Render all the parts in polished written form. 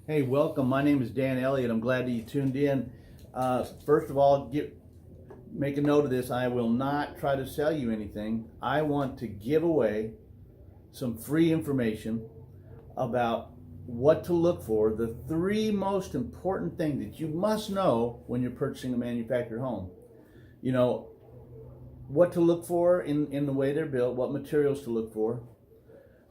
Hey, welcome. My name is Dan Elliott. I'm glad that you tuned in. First of all, make a note of this. I will not try to sell you anything. I want to give away some free information about what to look for, the three most important things that you must know when you're purchasing a manufactured home. You know, what to look for in the way they're built, what materials to look for,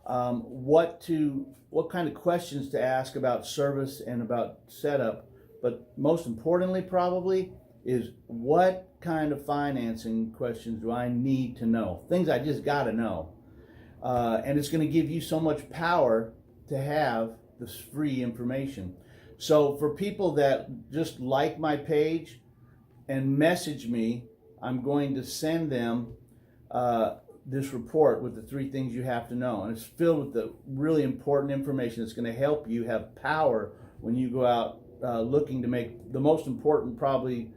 what kind of questions to ask about service and about setup, but most importantly probably is what kind of financing questions do I need to know, things I just got to know. And it's going to give you so much power to have this free information. So for people that just like my page and message me, I'm going to send them this report with the three things you have to know. And it's filled with the really important information that's going to help you have power when you go out looking to make the most important probably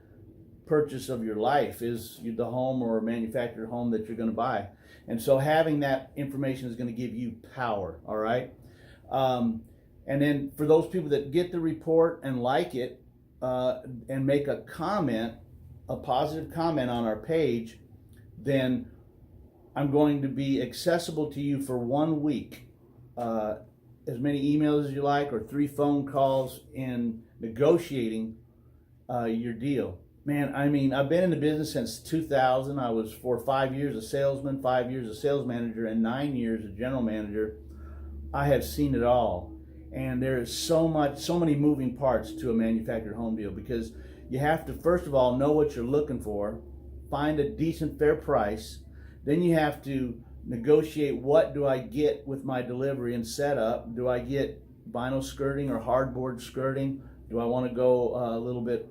purchase of your life is the home or manufactured home that you're going to buy. And so having that information is going to give you power, all right? And then for those people that get the report and like it and make a comment, a positive comment on our page, then I'm going to be accessible to you for 1 week. As many emails as you like or 3 phone calls in negotiating your deal. Man, I mean, I've been in the business since 2000. I was for 5 years a salesman, 5 years a sales manager, and 9 years a general manager. I have seen it all. And there is so many moving parts to a manufactured home deal because you have to, first of all, know what you're looking for, find a decent, fair price. Then you have to negotiate what do I get with my delivery and setup. Do I get vinyl skirting or hardboard skirting? Do I want to go a little bit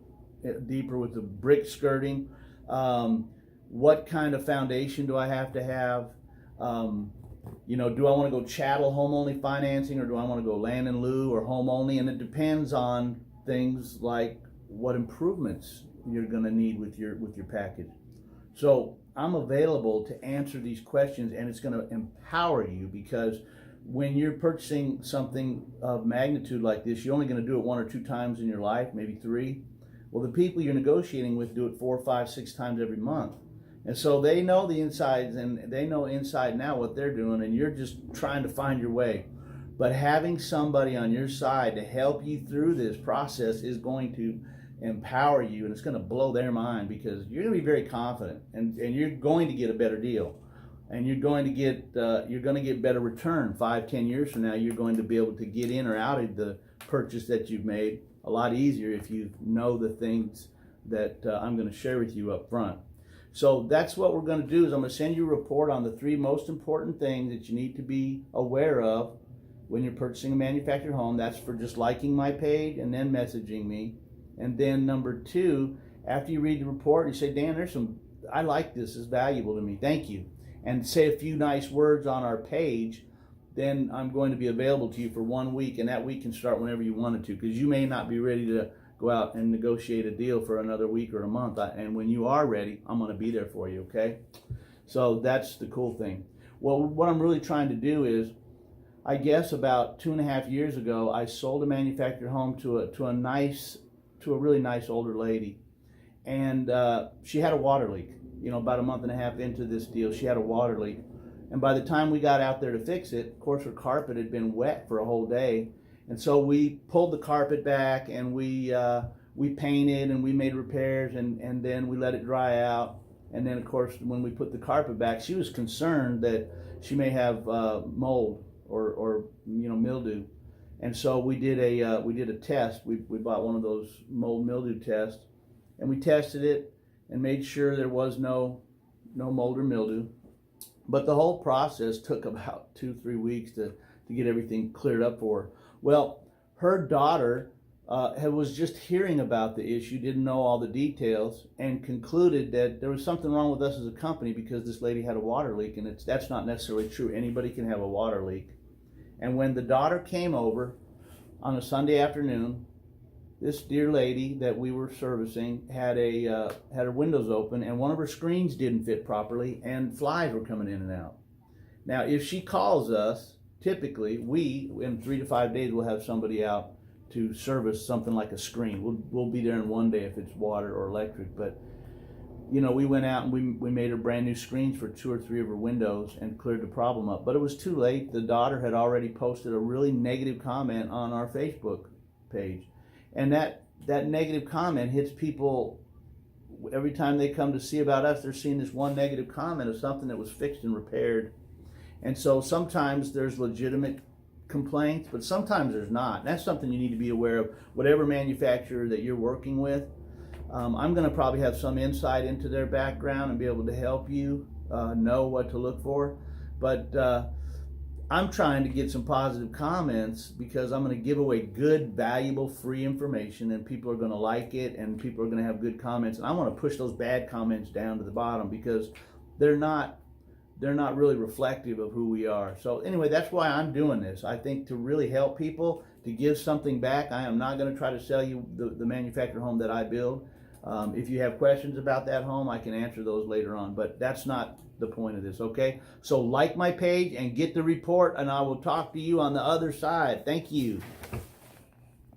deeper with the brick skirting? What kind of foundation do I have to have? Do I want to go chattel home only financing or do I want to go land in lieu or home only? And it depends on things like what improvements you're going to need with your package. So I'm available to answer these questions, and it's going to empower you because when you're purchasing something of magnitude like this, you're only going to do it 1 or 2 times in your life, maybe 3. Well, the people you're negotiating with do it 4, 5, 6 times every month. And so they know the insides and they know inside and out what they're doing, and you're just trying to find your way. But having somebody on your side to help you through this process is going to empower you, and it's going to blow their mind because you're going to be very confident and you're going to get a better deal, and you're going to get better return 5-10 years from now. You're going to be able to get in or out of the purchase that you've made a lot easier if you know the things that I'm going to share with you up front. So that's what we're going to do is I'm going to send you a report on the 3 most important things that you need to be aware of when you're purchasing a manufactured home. That's for just liking my page and then messaging me. And then number 2, after you read the report, you say, Dan, I like this, it's valuable to me, thank you. And say a few nice words on our page, then I'm going to be available to you for 1 week, and that week can start whenever you wanted to, because you may not be ready to go out and negotiate a deal for another week or a month. And when you are ready, I'm going to be there for you, okay? So that's the cool thing. Well, what I'm really trying to do is, I guess about 2.5 years ago, I sold a manufactured home to a really nice older lady, and she had a water leak. About a month and a half into this deal, she had a water leak, and by the time we got out there to fix it, of course her carpet had been wet for a whole day, and so we pulled the carpet back and we painted and we made repairs, and then we let it dry out. And then of course when we put the carpet back, she was concerned that she may have mold or mildew. And so we did a test. We bought one of those mold mildew tests, and we tested it and made sure there was no mold or mildew. But the whole process took about 2-3 weeks to get everything cleared up for her. Well, her daughter was just hearing about the issue, didn't know all the details, and concluded that there was something wrong with us as a company because this lady had a water leak, and that's not necessarily true. Anybody can have a water leak. And when the daughter came over on a Sunday afternoon, this dear lady that we were servicing had her windows open, and one of her screens didn't fit properly, and flies were coming in and out. Now, if she calls us, typically we, in 3 to 5 days, will have somebody out to service something like a screen. We'll be there in one day if it's water or electric, but you know, we went out and we made her brand new screens for 2 or 3 of her windows and cleared the problem up. But it was too late. The daughter had already posted a really negative comment on our Facebook page. And that negative comment hits people every time they come to see about us. They're seeing this one negative comment of something that was fixed and repaired. And so sometimes there's legitimate complaints, but sometimes there's not. And that's something you need to be aware of. Whatever manufacturer that you're working with, I'm going to probably have some insight into their background and be able to help you know what to look for. But I'm trying to get some positive comments because I'm going to give away good, valuable, free information, and people are going to like it, and people are going to have good comments. And I want to push those bad comments down to the bottom because they're not really reflective of who we are. So anyway, that's why I'm doing this. I think to really help people, to give something back. I am not going to try to sell you the manufactured home that I build. If you have questions about that home, I can answer those later on, but that's not the point of this, okay? So like my page and get the report, and I will talk to you on the other side. Thank you.